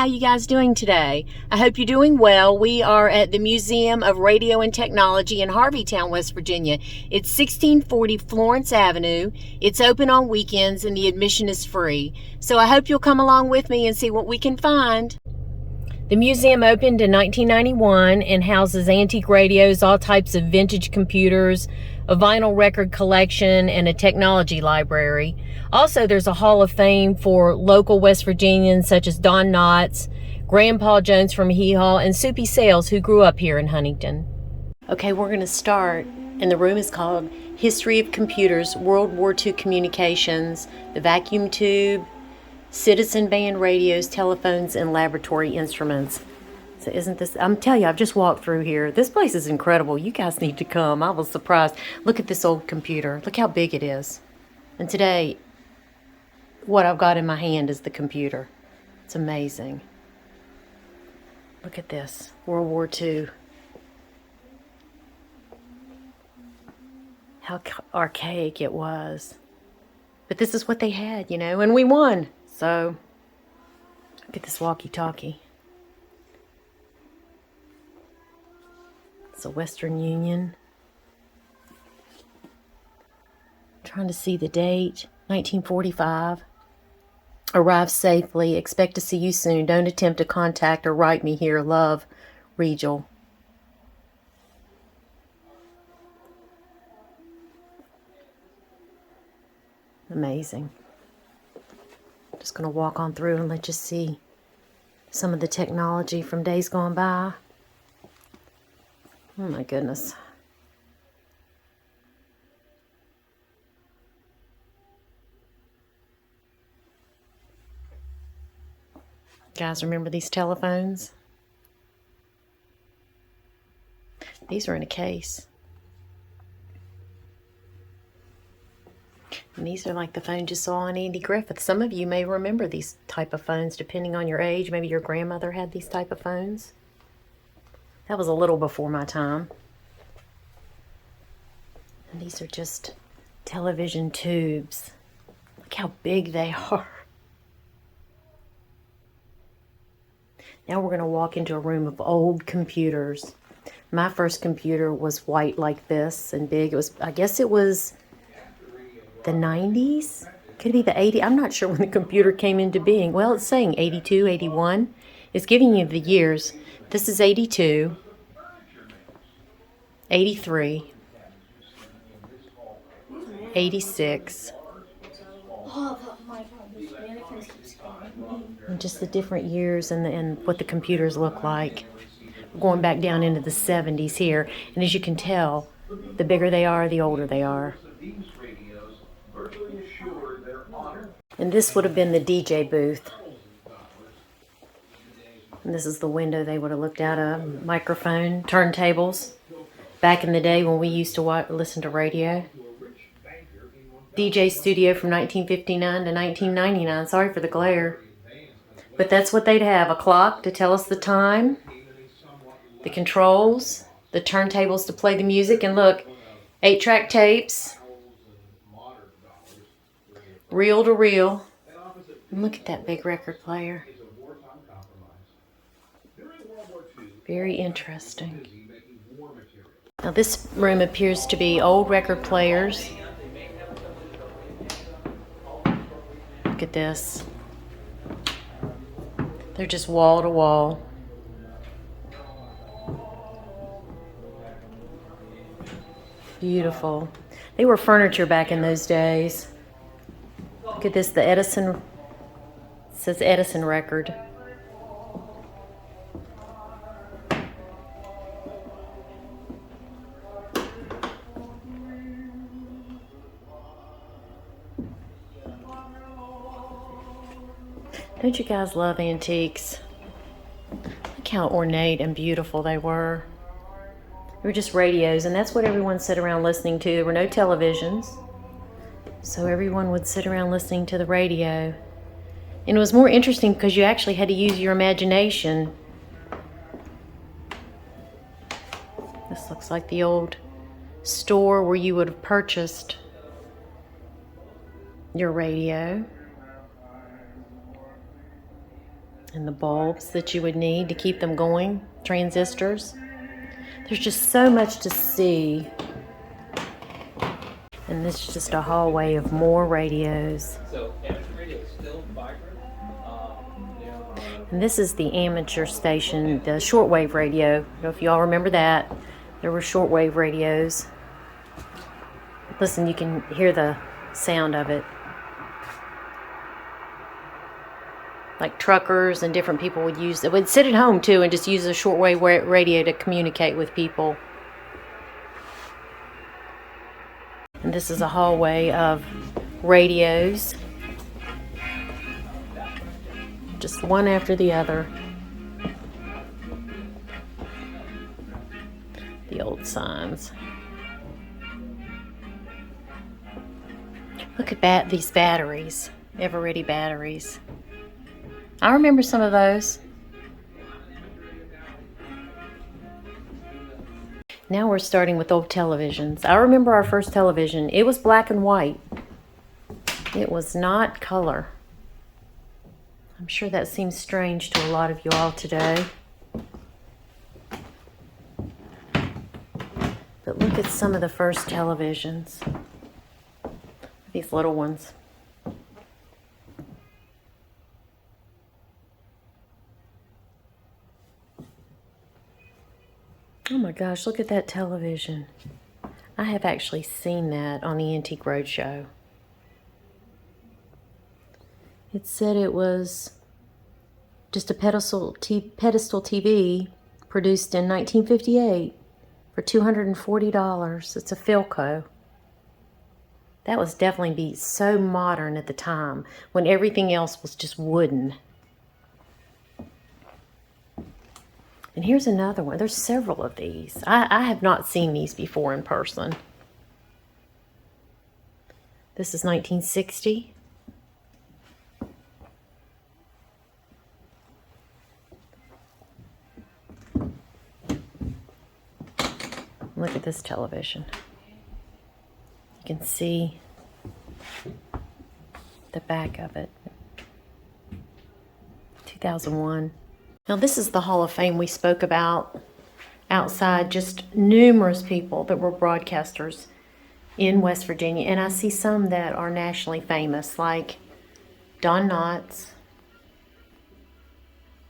you guys doing today? I hope you're doing well. We are at the Museum of Radio and Technology in Harveytown, West Virginia. It's 1640 Florence Avenue. It's open on weekends and the admission is free. So I hope you'll come along with me and see what we can find. The museum opened in 1991 and houses antique radios, all types of vintage computers, a vinyl record collection, and a technology library. Also, there's a Hall of Fame for local West Virginians such as Don Knotts, Grandpa Jones from Hee Haw, and Soupy Sales, who grew up here in Huntington. Okay, we're going to start, and the room is called History of Computers, World War II Communications, the Vacuum Tube, Citizen Band radios, telephones, and laboratory instruments. So isn't this, I'm telling you, I've just walked through here. This place is incredible. You guys need to come. I was surprised. Look at this old computer. Look how big it is. And today, what I've got in my hand is the computer. It's amazing. Look at this, World War II. How archaic it was. But this is what they had, you know, and we won. So, look at this walkie-talkie. It's a Western Union. I'm trying to see the date. 1945. Arrive safely. Expect to see you soon. Don't attempt to contact or write me here. Love, Regal. Amazing. Just going to walk on through and let you see some of the technology from days gone by. Oh my goodness. Guys, remember these telephones? These are in a case. And these are like the phones you saw on Andy Griffith. Some of you may remember these type of phones, depending on your age. Maybe your grandmother had these type of phones. That was a little before my time. And these are just television tubes. Look how big they are. Now we're going to walk into a room of old computers. My first computer was white like this and big. It was, I guess it was the 90s? Could it be the 80s? I'm not sure when the computer came into being. Well, it's saying 82, 81. It's giving you the years. This is 82, 83, 86. And just the different years and what the computers look like. We're going back down into the 70s here. And as you can tell, the bigger they are, the older they are. And this would have been the DJ booth. And this is the window they would have looked out of. Microphone, turntables. Back in the day when we used to listen to radio. DJ studio from 1959 to 1999. Sorry for the glare. But that's what they'd have. A clock to tell us the time. The controls. The turntables to play the music. And look, 8-track tapes. Reel to reel. And look at that big record player. Very interesting. Now this room appears to be old record players. Look at this. They're just wall to wall. Beautiful. They were furniture back in those days. Look at this, the Edison, it says Edison record. Don't you guys love antiques? Look how ornate and beautiful they were. They were just radios, and that's what everyone sat around listening to. There were no televisions. So everyone would sit around listening to the radio. And it was more interesting because you actually had to use your imagination. This looks like the old store where you would have purchased your radio. And the bulbs that you would need to keep them going, transistors. There's just so much to see. And this is just a hallway of more radios. So amateur radio is still vibrant. And this is the amateur station, the shortwave radio. I don't know if y'all remember that. There were shortwave radios. Listen, you can hear the sound of it. Like truckers and different people would use it. Would sit at home too and just use a shortwave radio to communicate with people. And this is a hallway of radios. Just one after the other. The old signs. Look at these batteries. Ever-ready batteries. I remember some of those. Now we're starting with old televisions. I remember our first television. It was black and white. It was not color. I'm sure that seems strange to a lot of you all today. But look at some of the first televisions. These little ones. Oh my gosh, look at that television. I have actually seen that on the Antique Roadshow. It said it was just a pedestal TV produced in 1958 for $240. It's a Philco. That was definitely so modern at the time when everything else was just wooden. And here's another one. There's several of these. I have not seen these before in person. This is 1960. Look at this television. You can see the back of it. 2001. Now this is the Hall of Fame we spoke about outside. Just numerous people that were broadcasters in West Virginia. And I see some that are nationally famous, like Don Knotts.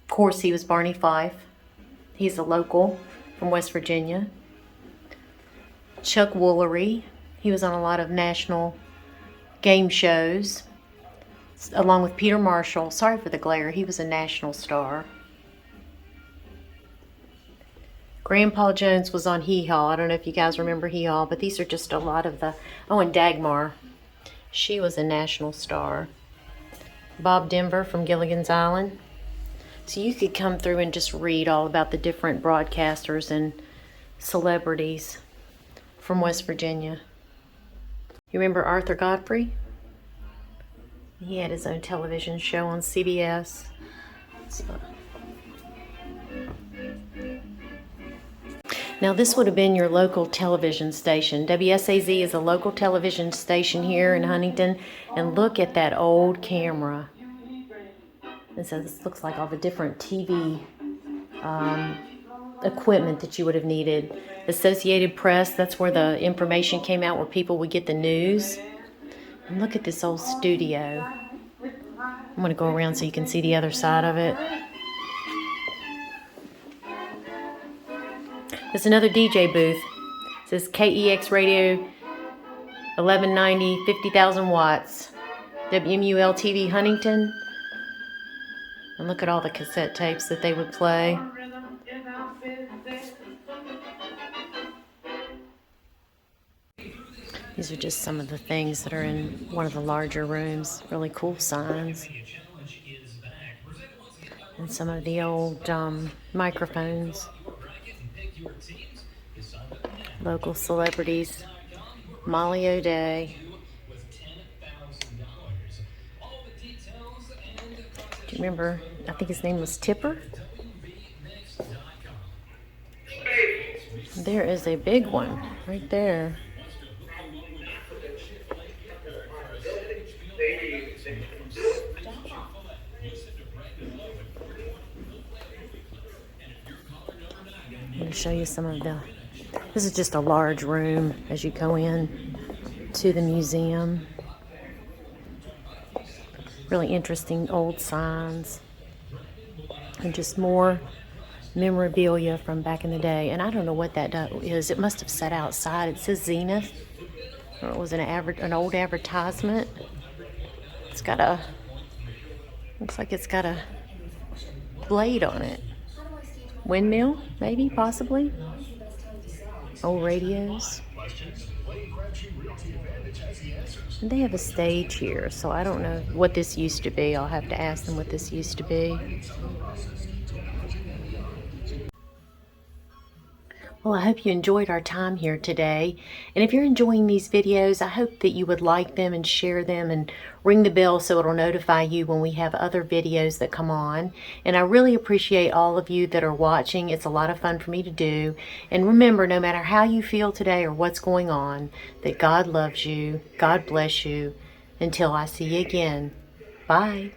Of course, he was Barney Fife. He's a local from West Virginia. Chuck Woolery. He was on a lot of national game shows, along with Peter Marshall. Sorry for the glare. He was a national star. Grandpa Jones was on Hee Haw. I don't know if you guys remember Hee Haw, but these are just a lot of the... Oh, and Dagmar. She was a national star. Bob Denver from Gilligan's Island. So you could come through and just read all about the different broadcasters and celebrities from West Virginia. You remember Arthur Godfrey? He had his own television show on CBS. So. Now this would have been your local television station. WSAZ is a local television station here in Huntington. And look at that old camera. And so this looks like all the different TV equipment that you would have needed. Associated Press, that's where the information came out, where people would get the news. And look at this old studio. I'm going to go around so you can see the other side of it. There's another DJ booth. It says KEX Radio 1190, 50,000 watts. WMUL TV Huntington. And look at all the cassette tapes that they would play. These are just some of the things that are in one of the larger rooms. Really cool signs. And some of the old microphones. Local celebrities. Molly O'Day. Do you remember? I think his name was Tipper. There is a big one right there. going to show you some of the... This is just a large room as you go in to the museum. Really interesting old signs. And just more memorabilia from back in the day. And I don't know what that is. It must have sat outside. It says Zenith. Or it was an old advertisement. It's got a... Looks like it's got a blade on it. Windmill, maybe, possibly. Old radios. And they have a stage here, so I don't know what this used to be. I'll have to ask them what this used to be. Well, I hope you enjoyed our time here today. And if you're enjoying these videos, I hope that you would like them and share them and ring the bell so it'll notify you when we have other videos that come on. And I really appreciate all of you that are watching. It's a lot of fun for me to do. And remember, no matter how you feel today or what's going on, that God loves you. God bless you. Until I see you again. Bye.